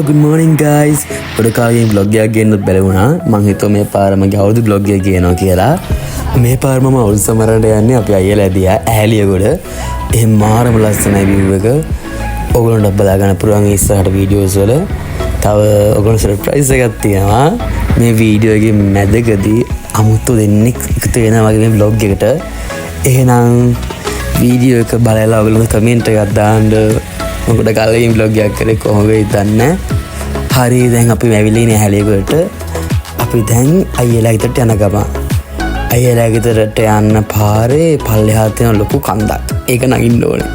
good morning guys. ඔඩ කාලෙකින් vlog එකක් ගේන්නත් බැරි වුණා. මං හිතුවා මේ පාර මගේ අවුරුදු vlog එක ගේනවා කියලා. මේ පාර මම අවුරුදු සමරට යන්නේ අපි අයියලා ඇදියා ඇහැලියගොඩ. එහෙම මාරම ලස්සනයි view එක. ඔයගොල්ලන්ට බලා ගන්න පුළුවන් ඉස්සරහට වීඩියෝස් වල. තව ඔයගොල්ලෝ සර්ප්‍රයිස් එකක් තියෙනවා. මේ වීඩියෝ එකේ මැදකදී අමුතු දෙන්නෙක් එකතු වෙනවා වගේ මේ vlog එකට. එහෙනම් වීඩියෝ එක බලලා ඔයගොල්ලෝ කමෙන්ට් එකක් දාන්න. මොකද කාලෙකින් vlog එකක් කරේ කොහොමද දන්නේ. හරි දැන් අපි ඇවිල්ලා ඉන්නේ ඇහැලියගොඩට. අපි දැන් අයියලා ගෙදරට යන ගමන්. අයියලා ගෙදරට යන්න පාරේ පල්ලෙහා තියෙන ලොකු කන්දක්. ඒක නගින්න ඕනේ.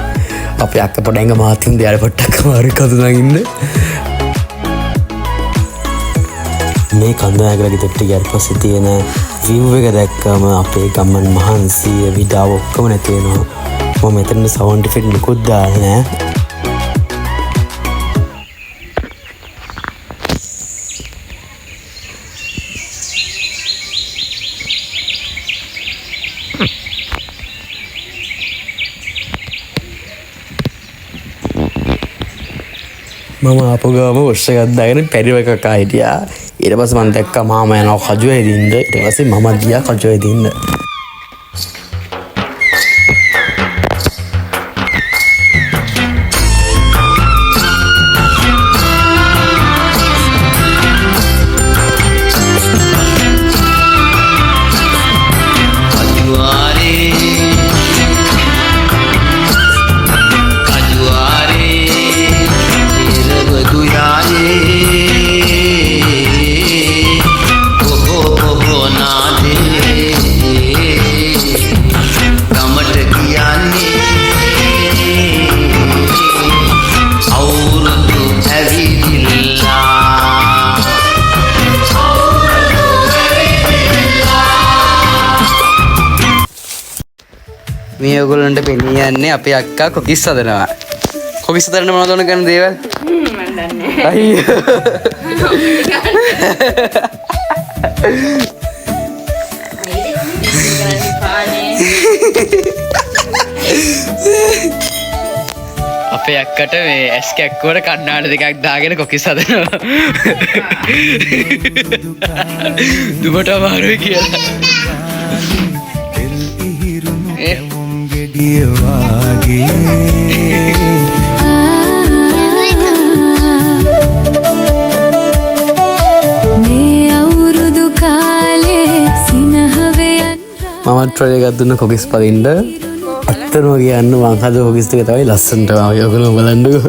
අපි අක්ක පොඩෙන්ග මාතින් දෙයාල පොට්ටක් මාරු කඳු නගින්න. මේ කන්ද නැගලා ගෙදරට ගියාට පස්සේ තියෙන view එක දැක්කම අපේ ගමන් මහන්සිය විඩාව ඔක්කොම නැති වෙනවා. මම මෙතන sound effect නිකුත් දාලා නෑ. මම ආපු ගාම වොෂ් එකක් දාගෙන පැරිව එකක් හිටියා. ඊට පස්සේ මම දැක්කා මාමා යනවා කජුවේ දින්න. ඊට පස්සේ මම ගියා කජුවේ දින්න. මේ ඔයගොල්ලන්ට පෙනී යන්නේ අපේ අක්කා කොකිස් හදනවා. කොකිස් හදන්න මොනවද ඕන කරන දේවල්? මම දන්නේ. අයියෝ. අපේ අක්කට මේ ඇස් කැක්කුවට කණ්ණාඩි දෙකක් දාගෙන කොකිස් හදනවා. දුමට අමාරුයි කියලා. මම ට්‍රයි එකක් දුන්න කොකිස් පදින්න. ඇත්තම කියන්න මං හද කොකිස් ටික තමයි ලස්සනට ඔයගොල්ලෝ බලන්නකෝ.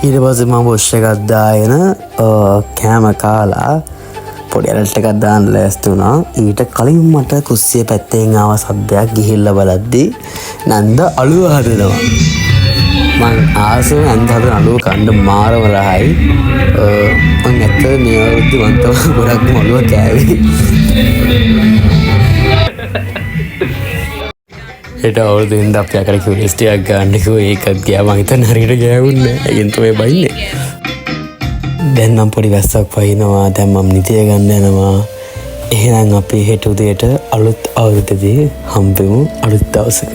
ඊට පස්සේ මම වොෂ් එකක් දාගෙන කෑම කාලා පොඩි ඇලට් එකක් දාන්න ලෑස්ති වුණා. ඊට කලින් මට කුස්සිය පැත්තෙන් ආව සද්දයක් ගිහිල්ලා බලද්දි නන්ද අලුව හදනවා. මං ආසම නන්ද හදන අලුව කන්න මාරම රහයි. මං ඇත්ත මේ අවුරුද්දේ මං තමයි ගොඩක්ම අලුව කෑවේ. හෙට අවුරුද්දෙන් අපි අකට කිව්ස් ටිකක් ගන්න කිව්වා. ඒකත් ගියා මං හිතන්නේ හරියට ගෑවුන්නේ නැහැ. ඒකෙන් තමයි බයින්නේ. දැන් නම් පොඩි වැස්සක් පයින්නවා. දැන් මම නිදිය ගන්න යනවා. එහෙනම් අපි හෙට උදේට අලුත් අවුරුද්දේ හම්බෙමු අලුත් දවසක.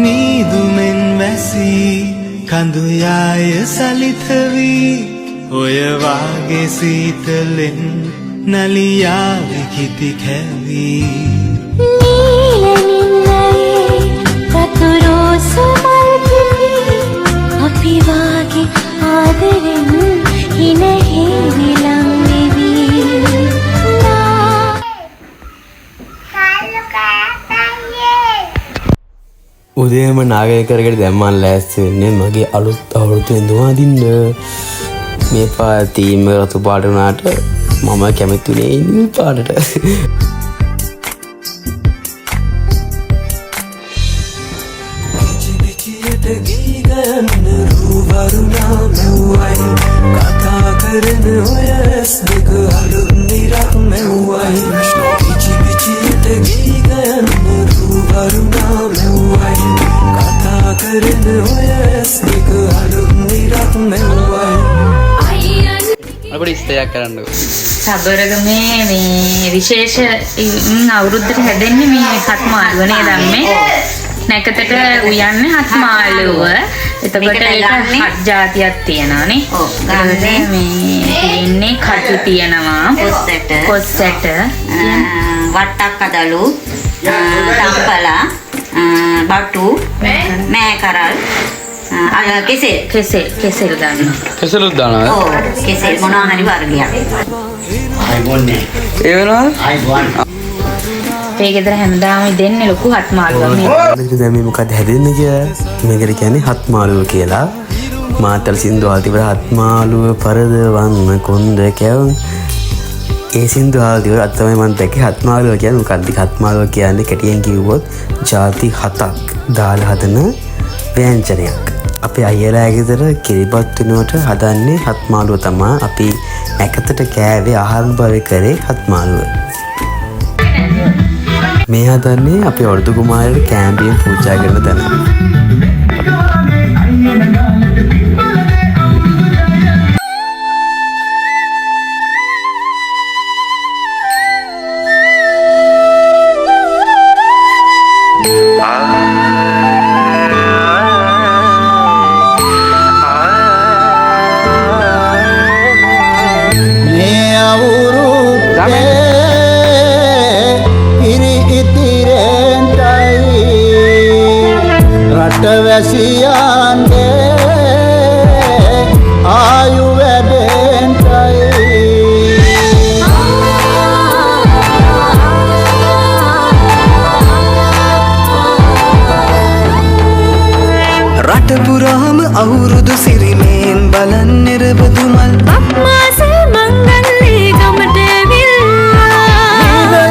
මීදුමෙන් වැසී කඳු යාය සලිත වී ඔය වාගේ සීතලෙන් නලියාවේ කිති කැවී නීලනින්නයේ රතුරෝසු මල් පිපී අපි වාගේ ආදරෙන් හිනෙහි විලං වෙවී උදේම නාගයකරකට දැම්මන් ලෑස්ති වෙන්නේ මගේ අලුත් අවුරුදු ඇඳුම අදින්න. මේ පාර තීම රතු පාට වුණාට මම කැමතිුනේ නිල් පාටට. මෙව්වයි කතා කරන ඔය ඇස් දෙක අලුත් නිරක් මෙව්වයි පිචි පිචියට ගීත යන රුවරුණා මෙව්වයි කතා කරන ඔය ඇස් දෙක අලුත් නිරක් මෙව්වයි අපිට ඉස්තයක් කරන්න සබරගමේ මේ විශේෂ අවුරුද්දට හැදෙන්නේ මේ හත් මාළුව නේද අම්මේ? නැකතට උයන්නේ හත් මාළුව. එතකොට ඒක හත් జాතියක් තියෙනවානේ. ඔව්. ගන්නේ මේ තියෙන්නේ කටු තියෙනවා. කොස්සට. වට්ටක් කඩලු තම්පලා බටු මෑකරල් කෙසෙල් ගන්නවා. කෙසලුත් දානවා. ඔව් කෙසෙල් මොනවා හරි වර්ගයක්. ඒ වෙනවා අපේ ගෙදර හැමදාම දෙන්නේ ලොකු හත් මාළුවක් නේ. දැන් මේ මොකද හැදෙන්නේ කියලා මේකට කියන්නේ හත් මාළුව කියලා. මාතල් සින්දුවල් තිබර හත් මාළුව පරදවන්න කොන්ද කැවුම් ඒ සින්දුවල් තිබර අත් තමයි මම දැක්කේ හත් මාළුව කියන්නේ මොකක්ද? හත් මාළුව කියන්නේ කැටියෙන් කිව්වොත් ಜಾති 7ක් දාලා හදන ව්‍යංජනයක්. අපේ අයියලා ගෙදර කිරිබත් වෙනුවට හදන්නේ හත් මාළුව තමයි. අපි නැකතට කෑවේ ආහාර භාවය කරේ හත් මාළුව. මේ හදන්නේ අපේ වර්ධ කුමාරයට කැම්පියෙන් පූජා කරන තැන. රටවැසියන්ගේ ආයු වැඩෙන්ටයි රට පුරාම අවුරුදු සිරිමෙන් බලන් නිරබදුමල් අප්මාසේ මංගල්ලේ ගමට ඇවිල්ලා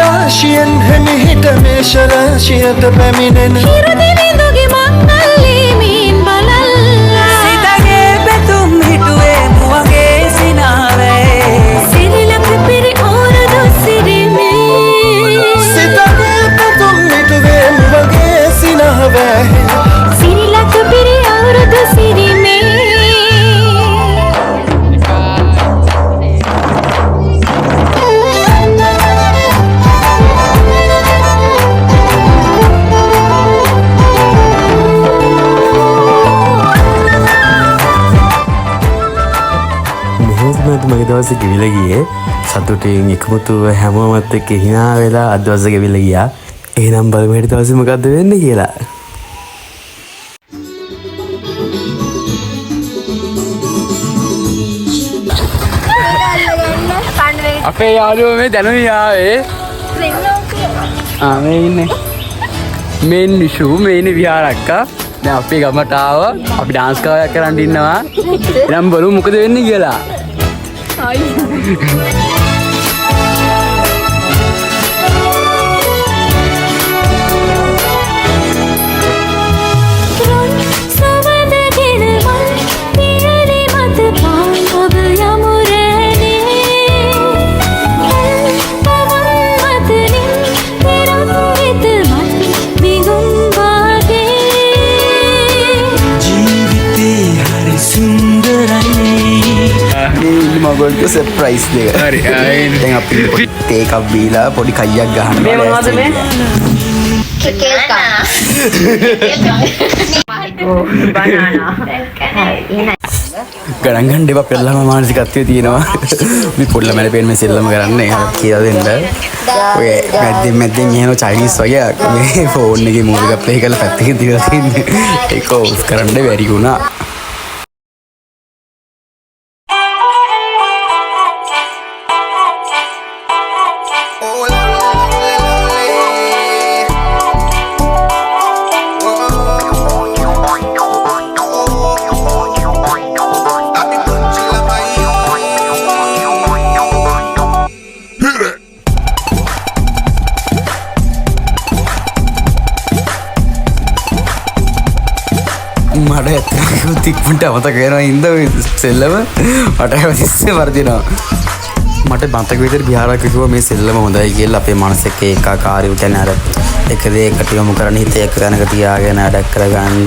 රාශියෙන් හෙමිහිට මේෂ රාශියට පැමිණෙන හිරදිවිඳුගේ මංගල්ලේ මීන් බලල්ලා සිතගේ පැතුම් හිටුවේ මුවගේ සිනාවේ සිරිලක පිරි ඕරදු සිරිමේ සිතගේ පැතුම් හිටුවේ මුවගේ සිනාවේ සිරිලක පිරි ඕරදු සිරිමේ මගේ දවස ගෙවිල ගියේ සතුටින් එකමුතුව හැමෝමත් එක්ක හිනා වෙලා අද දවස ගෙවිල ගියා. එහෙනම් බලමු හෙට දවසේ මොකද්ද වෙන්නේ කියලා. අපේ යාළුවෝ මේ දැනුයි ආවේ. මේ ඉන්නේ. මේ නිෂු මේ ඉන්නේ විහාරක්කා. දැන් අපේ ගමට ආවා. අපි ඩාන්ස් කාර්යයක් කරන්න ඉන්නවා. එනම් බලමු මොකද වෙන්නේ කියලා. මගොල්ට සර්ප්‍රයිස් දෙක. හරි. දැන් අපි තේ එකක් බීලා පොඩි කයියක් ගහන්න. මේ මොනවද මේ? ගණන් ගන්න දෙපා පෙරලම මානසිකත්වයේ තියෙනවා. මේ පොඩ්ඩ මැල පේන මේ සෙල්ලම කරන්නේ කියලා දෙන්න. ඔය මැද්දෙන් මෙහෙම චයිනීස් වගේ මේ ෆෝන් එකේ මූවි එකක් ප්ලේ කරලා පැත්තකින් තියලා තින්නේ. ඒක ඔෆ් කරන්න බැරි වුණා. මට තික්මට අමතක වෙනවා ඉඳ සෙල්ලම මට හැමතිස්සේ වර්දිනවා. මට මතක විදිහට විහාරක කිව්වා මේ සෙල්ලම හොඳයි කියලා අපේ මනස එක්ක ඒකාකාරීව කියන්නේ අර එක දෙයකට යොමු කරන හිත එක තැනක තියාගෙන වැඩ කරගන්න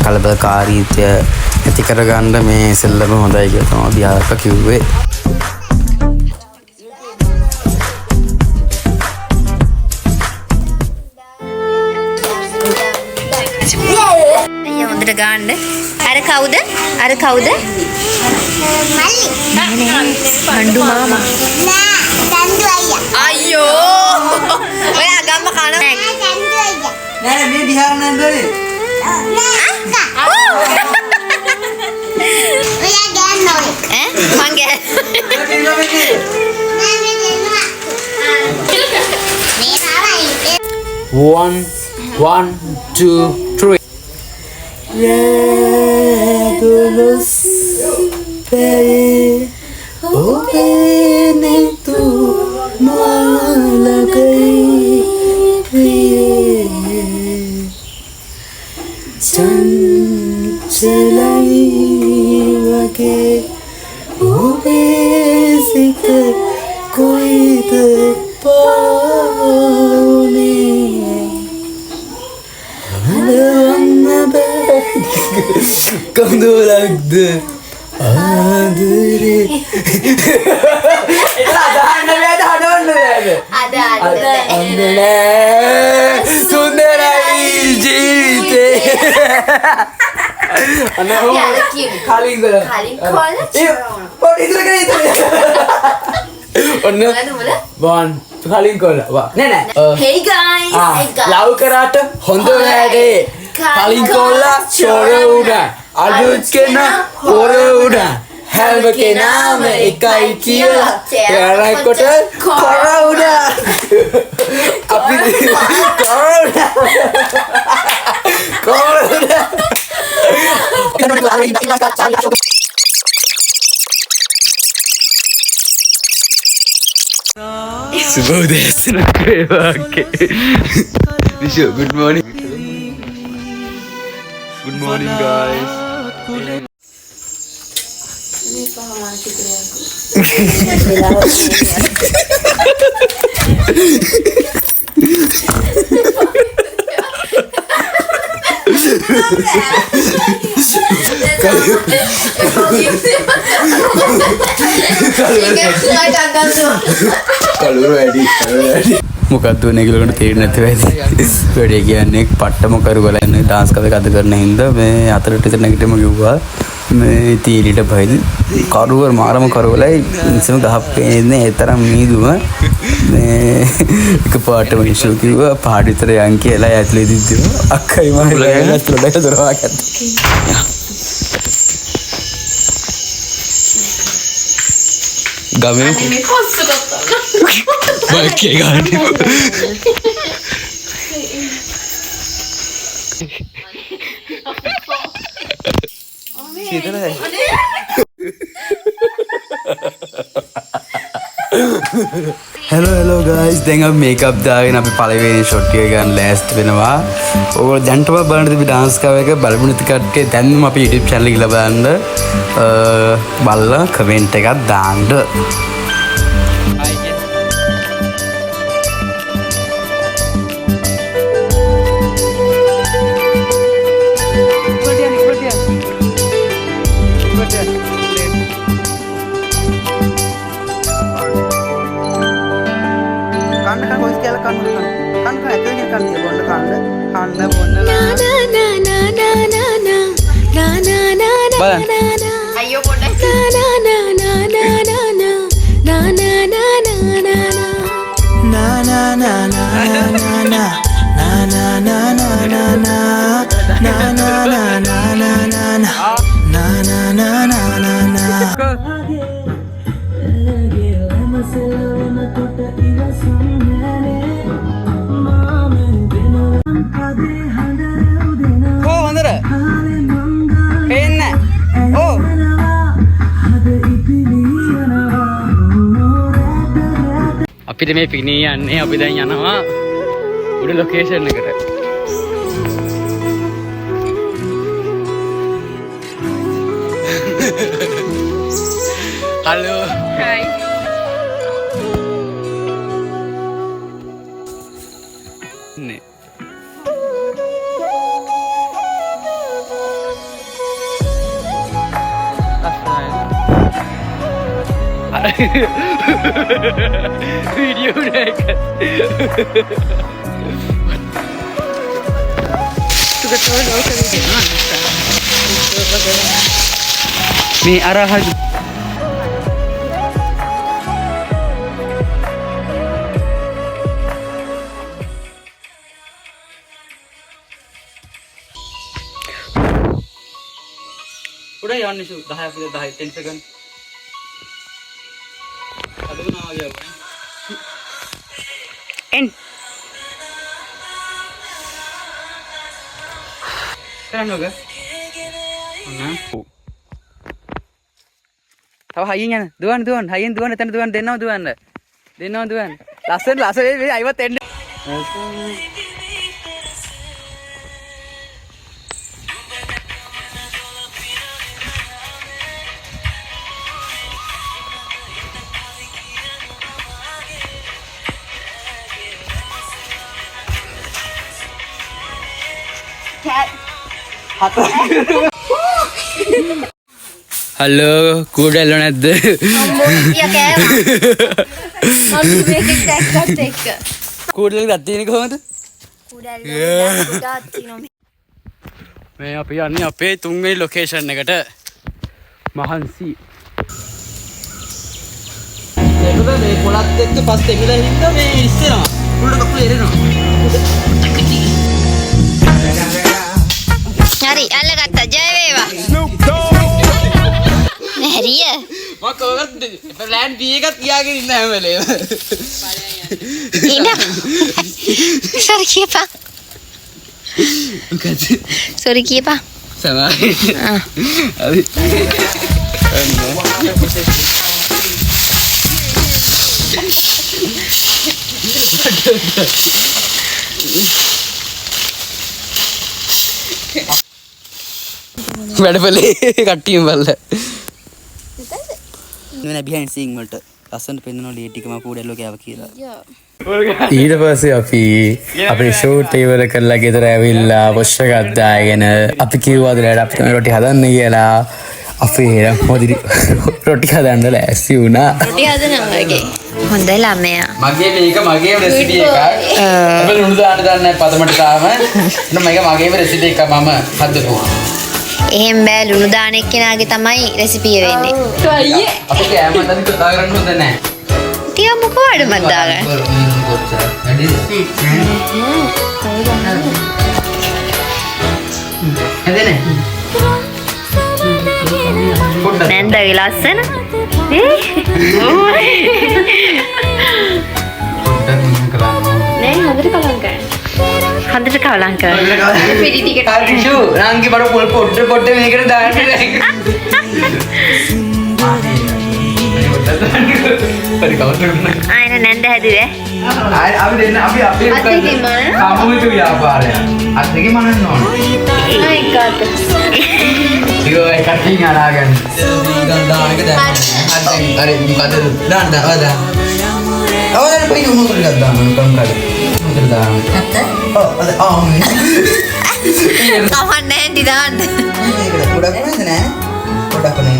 කලබලකාරීත්වය ඇති කරගන්න මේ සෙල්ලම හොඳයි කියලා තමයි විහාරක කිව්වේ. අයියා හොඳට ගන්න. අර කවුද? පණ්ඩු මාමා. අයියෝ. ඔයා ගම්ම කන. නෑ මේ විහාර නන්දනේ. මං ගේ. 1 2 3 Regulus Pei Obene tu malagai Chanchalai wage Obesita koita paune කඳුලක්ද ආදරේ සුන්දරයි ජීවිතේ ඔන්න කලින් කොල්ල Hey guys. ලව් කරාට හොඳ වැඩේ කලින් කොල්ලා චොර උඩා අලුත් කෙනා හොර උඩා හැම කෙනාම එකයි කියලා කරනකොට කොර උඩා අපි කොර උඩා Subodesana Krevake. Vishu, good morning. Good morning, guys. කලුර වැඩි මොකක්ද වෙන්නේ කියලා උන්ට තේරෙන්නේ නැති වෙයි. වැඩේ කියන්නේ පට්ටම කරුවල යන ඩාන්ස් කවක අද කරන හින්දා මේ අතරට ඉතන නැගිටම කිව්වා මේ තීලිට බයිද කරුවර මාරම කරුවලයි ඉන්සම ගහක් පේන්නේ ඒ තරම් මීදුම මේ එක පාටම ඉෂු කිව්වා පාඩි විතර යන් කියලා ඇතුලේ දිද්දිව අක්කයි මම ඇතුලට දරවා ගත්තා. ගමේ මේ පොස්ස ගත්තා. බල්කේ ගන්න. hello guys දැන් අපි මේකප් දාගෙන අපි පළවෙනි ෂොට් එක ගන්න ලෑස්ති වෙනවා. ඔයගොල්ලෝ දැන්ටම බලන්න තිබි ඩාන්ස් කවර් එක බලමු නැති කට්ටිය දැන්ම අපි YouTube channel එක ගිහලා බලන්න බලලා කමෙන්ට් එකක් දාන්න. අයියෝ පොඩ්ඩක්. අපිට මේ පිණී යන්නේ අපි දැන් යනවා උඩ ලොකේෂන් එකට. Halo. Hai. Nih. Video udah ikat. Nih arahan. Udah ya nih 10 second. Aduh nah ya. End. Kan enggak? Nah. Tahu hayinya. Duan, hayin duan, etan duan, denau duan. Lassen ini ayo tenda. Halo, kuda lo නැද්ද? අම්මෝ කෑවා. මම මේකෙන් දැක්කත් එක්ක. කුඩලෙන් දත් තියෙන්නේ කොහමද? කුඩල් කුඩාත් තිනොම. මේ අපි යන්නේ අපේ තුන්වෙනි ලොකේෂන් එකට. මහන්සි. ඒකද මේ පොලත් එක්ක පස්සේ එමිලා හින්දා මේ ඉස්සෙනවා. උඩට කකුල එරෙනවා. හරි අල්ලගත්තා. ජය වේවා. නැරිය. මම කොහොමද ප්ලෑන් B එකක් තියාගෙන ඉන්න හැම වෙලේම. ඉන්න. සෝරි කියපා. මොකද? සෝරි කියපා. සමායි. හරි. වැඩපලේ කට්ටියම බලලා නුනේ behind scene වලට ලස්සනට පෙන්නනවා ලී ටික මම කූඩල්ලෝ කෑවා කියලා. ඊට පස්සේ අපි අපේ ෂූට් ඉවර කරලා ගෙදර ඇවිල්ලා පොෂ් එකක් දාගෙන අපි කිව්වා දලට අපිට මේ රොටි හදන්න කියලා. අපි මොදිරි රොටි හදන්න ලෑස්ති වුණා. රොටි හදනවා වගේ. හොඳ ළමයා. මගේ මේක රෙසිපි එකක්. අපි ලුණු දාන්න දන්නේ නැහැ පදමට තාම. මේක මගේම රෙසිපි එකක් මම හදනවා. එහෙම බෑ ලුණු දාන එක්කෙනාගේ තමයි රෙසිපිය වෙන්නේ. අයියේ. අපි කෑම හදන්න කතා කරන්න හොඳ නැහැ. ටිකක් මොකෝ අඩමත් දාගන්න. නැන්දගේ ලස්සන. නේ හොඳට කලං කරන්න. හොඳට කලං කරන්න. පිටි ටිකට. හරිෂු රංගි බඩ පොල් පොඩ්ඩ මේකට දාන්න හරි කවුරුත් ආයෙ නැන්ද හැදුවේ. අපි දෙන්න අපි අපේ අත්දැකීම සාමූහික ව්‍යාපාරය අත්දැකීම මනන්න ඕන. my god. ඉතින් ඒ කටින් අරගෙන දාන එක දැන් හරි මොකද දාන්න දාන්න අවදාන පොඩි උණු කරලා දාන්න කම් කරලා උතර දාන්න ඔව් අද කවන්නේ නැන්දි දාන්න. මේකට පොඩක් නේද නෑ පොඩක් නේ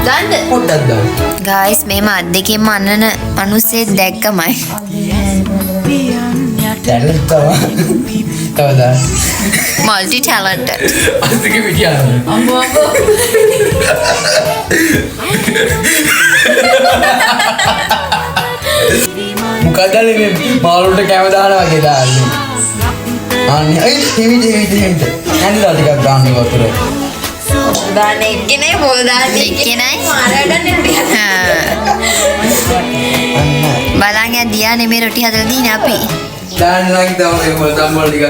දාන්න. පොඩක් දාන්න guys මේම අද්දකින්ම අන්නන මිනිස්සේ දැක්කමයි. දැන් තව දාන්න multi talented. අස්තික විදියට අම්මෝ අම්මෝ. මොකද මේ මාළුන්ට කැම දානවා වගේ දාන්නේ. අනේ අයි හිමිට ඇන්දා ටිකක් දාන්න වතුර. දාන්න එක්කනේ පොල් දාන්න එක්කෙනයි. මාරයටන්නේ ටික. බලන් යදියා මේ රොටි හදලා දීන අපි. දාන්න නම් තව ඒ මොල් සම්බෝල ටික.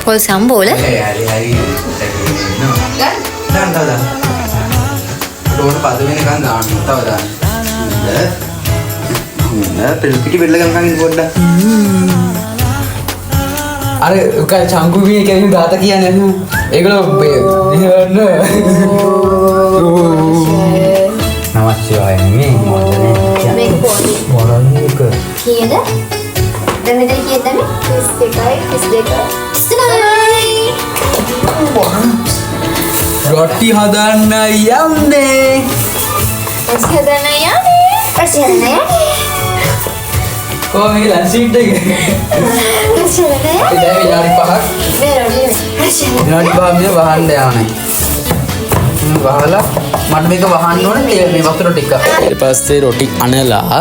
පොල් සම්බෝල. හරි. දාන්න දාන්න. ඩෝන පද වෙනකන් දාන්න. තව දාන්න. පිටි පිටල ගමන් පොඩ්ඩක්. අර චංකුවිය කියන ගාත කියන්නේ ඒගොල්ලෝ නමස්කාරය නෙමෙයි මොකදනේ මේක පොඩි මොනන්නේ එක කීයද දැන් මෙතන කීයද මේ 31 32 රොටි හදන්න යන්නේ රොටි හදන්න යන්නේ කොහොමද ලන්ච් එක රොටි හදන්න ඉතින් විනාඩි 5ක් මේ රොටි විනාඩි 5ක් මේ වහන්න යවනේ වහලා මට මේක වහන්න ඕනේ මේ වතුර ටික ඊට පස්සේ රොටි අනලා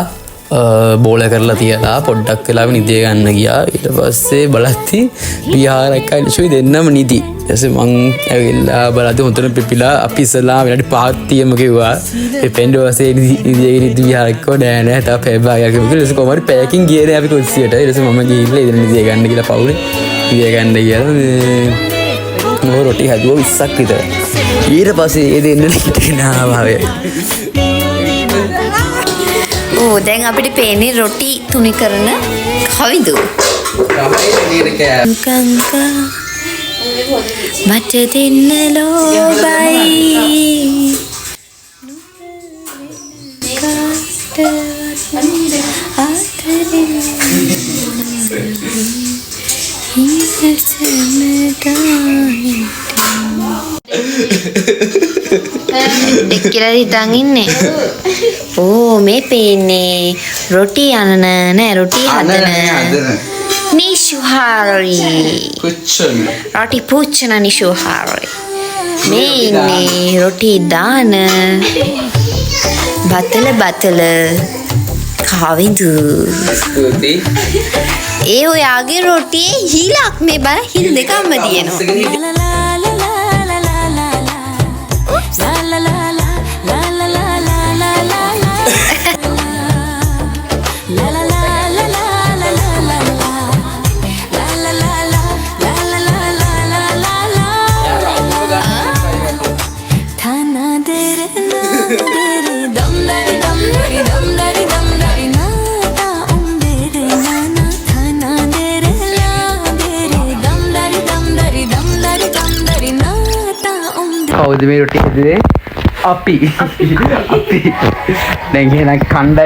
බෝල කරලා තියලා පොඩ්ඩක් වෙලාව නිදිය ගන්න ගියා ඊට පස්සේ බලද්දි විහාරයකයි ලුයි දෙන්නම නිදි ඊට පස්සේ මං ඇවිල්ලා බලද්දි හොතන පිපිලා අපි ඉස්සලා විනාඩි 5ක් තියම කිව්වා ඒ පෙන්ඩ වසේ නිදි විහාරයක නෑ නෑ තා පැය භාගයක් කිව්වා ඊට පස්සේ කොහමද පැයකින් ගියේ නෑ අපි කුස්සියට ඊට පස්සේ මම ගිහිල්ලා ඉතින් නිදිය ගන්න කියලා පවුලේ නිදිය ගන්න ගියා රොටි හැදුවා 20ක් විතර ඊට පස්සේ ඒ දෙන්න හිටගෙන ආවා ඕ දැන් අපිට පේන්නේ රොටි තුනි කරන කවිදු මට දෙන්න ලෝබයි දෙක් කියලා හිතන් ඉන්නේ. ඕ මේ පේන්නේ රොටි අනන නෑ රොටි හදන නිෂුහාරි රොටි පුච්චන නිෂුහාරි මේ ඉන්නේ රොටි දාන බතල කවිදු ඒ ඔයාගේ රොටියේ හිලක් මේ බල හිල් දෙකක්ම තියෙනවා කවුද මේ රොටි හදුවේ අපි දැන් එහෙනම් කණ්ඩ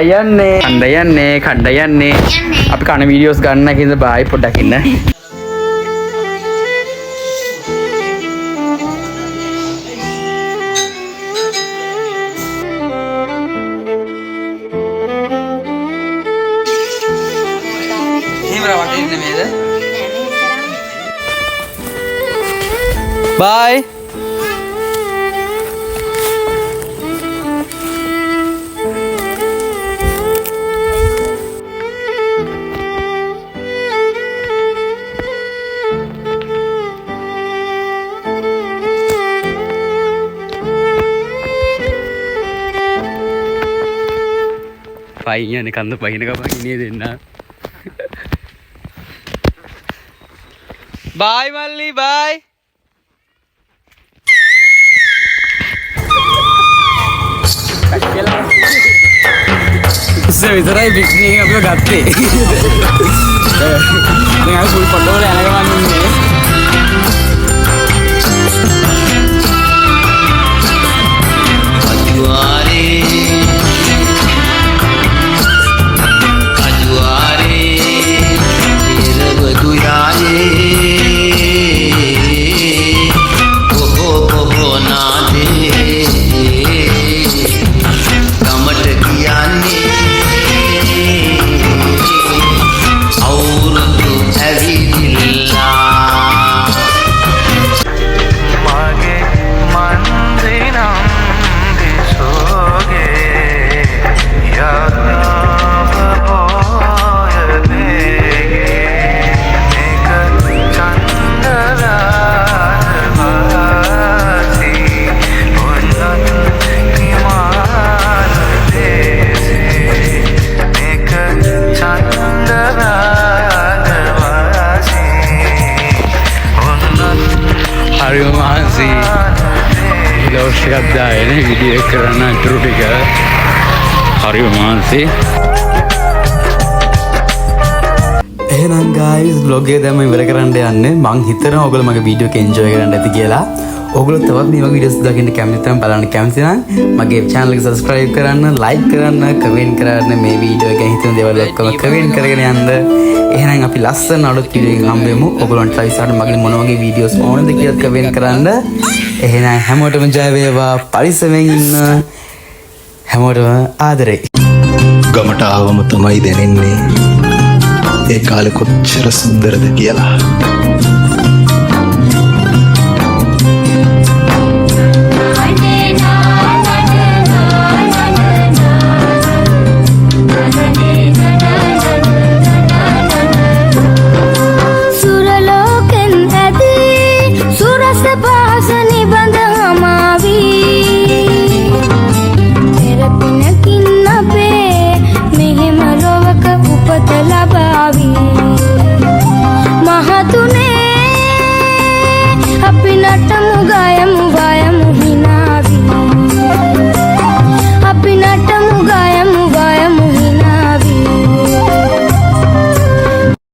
යන්නේ අපි කන වීඩියෝස් ගන්න කින්ද බායි පොඩ්ඩක් ඉන්න බයි පයින් කන්ද පහින කපන් ඉනේ දෙන්න බයි මල්ලි බයි ඉස්සේ විතරයි පික්නික් එක අපිව ගත්තේ දැන් අපි ෆුල් ෆොටෝ වල යන ගමන් ඉන්නේ ටිකක් දාගෙන වීඩියෝ එක කරන්න අතුරු ටික හරිම මාන්සි එහෙනම් guys vlog එක දැන් මම ඉවර කරන්න යන්නේ. මං හිතනවා ඔයගොල්ලෝ මගේ වීඩියෝ එක enjoy කරන්න ඇති කියලා. ඔයගොල්ලෝ තවත් මේ වගේ වීඩියෝස් දකින්න කැමති නම් බලන්න කැමති නම් මගේ channel එක subscribe කරන්න, like කරන්න, comment කරන්න, මේ වීඩියෝ එකෙන් හිතන දේවල් ඔක්කොම comment කරගෙන යන්න. එහෙනම් අපි ලස්සන අලුත් වීඩියෝ එකකින් හම්බෙමු. ඔයගොල්ලන්ට ඉස්සරහට මගේ මොන වගේ වීඩියෝස් ඕනද කියලා comment කරන්න. එහෙනම් හැමෝටම ජය වේවා. පරිස්සමෙන් ඉන්න. හැමෝටම ආදරේ. ගමට ආවම තමයි දැනෙන්නේ ඒ කාලෙ කොච්චර සුන්දරද කියලා. අපි නටමු ගයමු